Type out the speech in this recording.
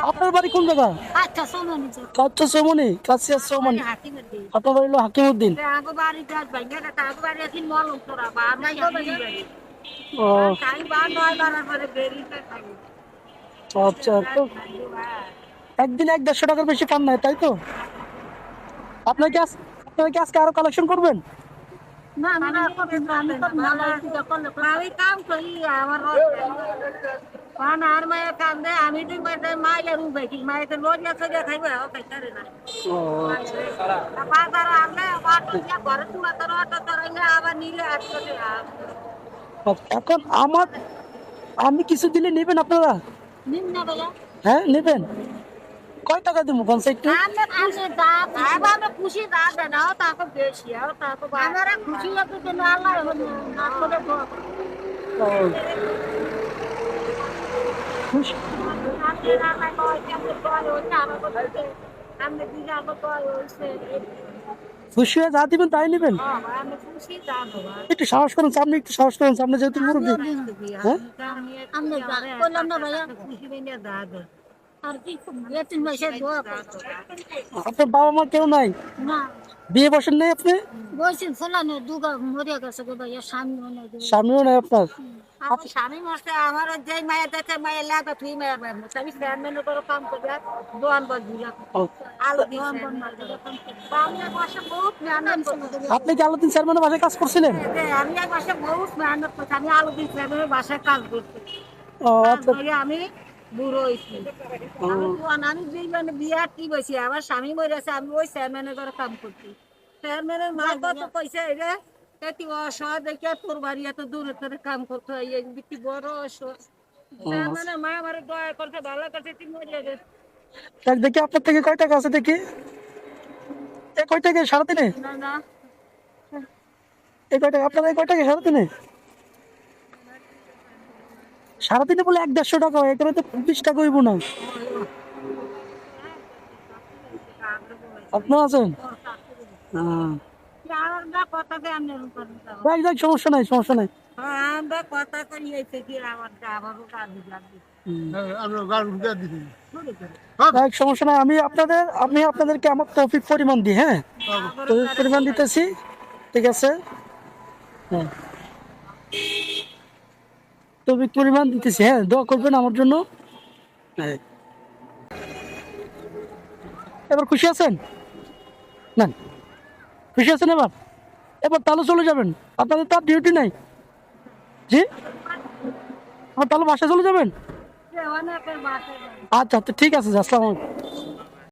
আপনার বাড়ি কোন জায়গা? আচ্ছা সোমনি কাচ্চা চৌমনি, কাছিয়া চৌমনি। হাকিমুদ্দিন আপনার বাড়ি হলো হাকিমউদ্দিন। আগো বাড়ি কাজ ভাইয়া না আগো বাড়ি এখন মলম তোরা বা নাই বাড়ি ও টাইম বা 9-12 পরে বেরিয়ে খাই আচ্ছা, তো একদিন 1-150 টাকার বেশি পান নাই তাই তো? আপনারা কি আজকে আরো কালেকশন করবেন? না না আমি তো মালাই পূজা করলে আমি কাম করি আমার পান আর মায়ের কাম দেয় আমি দুই মাসে মায়ের রুম দেখি মায়ের লোক আছে যে খাইবে ও খাইতে না ও বাজার আনলে অটো দিয়ে ঘরে তুলা তোর অটো তোর আবার নিলে আসলে আচ্ছা, এখন আমি কিছু দিলে নেবেন আপনারা? নিম না বলে হ্যাঁ নেবেন। কয় টাকা দিব কোন একটু? আমরা খুশি দাঁত আমরা খুশি দাঁত না তাকে বেশি আর তাকে আমরা খুশি হতে দিন আল্লাহ না করে ও, খুশি খুশি হয়ে যা দিবেন তাই নেবেন। একটু সাহস করেন সামনে, একটু সাহস করেন সামনে, যেহেতু মুরব্বী। হ্যাঁ আর কি তিন মাসে আপনার বাবা মা কেউ নাই? না বিয়ে বসেন নাই আপনি? বলছেন ফলানো দুগা মরিয়া গেছে গো ভাইয়া স্বামী মনে হয় স্বামীও নাই আপনার? আমার স্বামী মাসে আমার যে মায়ের দেখে মায়ের লাগা তুই মায়ের আমি ফ্যান মেনে করে কাম করে দোয়ান বল দিলাম ও, আলু দোয়ান বল বাংলা ভাষা বহুত মেহনত করতে আপনি কি আলাদিন চেয়ারম্যানের বাসায় কাজ করছিলেন? আমি এক মাসে বহুত মেহনত করছি আমি আলু দিন ফ্যানের বাসায় কাজ করছি ও আচ্ছা। আমি বুড়ো হয়েছি আমি দুই মানে বিয়ে কি বলছি আমার স্বামী মরেছে আমি ওই চেয়ারম্যানের ঘরে কাম করছি চেয়ারম্যানের মা কত পয়সা রে এটি অসহায় দেখে তোর বাড়ি এত দূরে তোর কাম করতে হয় এই বিটি বড় অসহায় চেয়ারম্যানের মা আমার দয়া করতে ভালো করতে তুই মরে গেছে দেখ দেখি আপনার থেকে কয় টাকা আছে দেখি। এই কয় টাকা সারাদিনে? না না এই কয় টাকা আপনার, এই কয় টাকা সারাদিনে? সারাদিনে বলে 1-150 টাকা হয়, এখানে তো 20 টাকা হইব না। আপনার আছেন? হ্যাঁ আমরা কথা দিয়ে আমি করি যাক যাক, সমস্যা নাই সমস্যা নাই। আমরা কথা করি এসে কি আমার আমারও কাজ লাগবে যাক সমস্যা নাই, আমি আপনাদেরকে আমার তৌফিক পরিমাণ দিই। হ্যাঁ তৌফিক পরিমাণ দিতেছি, ঠিক আছে? হ্যাঁ তৌফিক পরিমাণ দিতেছি, হ্যাঁ দোয়া করবেন আমার জন্য। হ্যাঁ এবার খুশি আছেন? না খুশি আছেন এবার? এবার তাহলে চলে যাবেন, আপনাদের তো ডিউটি নাই। জি আমার তাহলে বাসায় চলে যাবেন? অনেকের বাসা আচ্ছা আচ্ছা ঠিক আছে, আসসালামু আলাইকুম।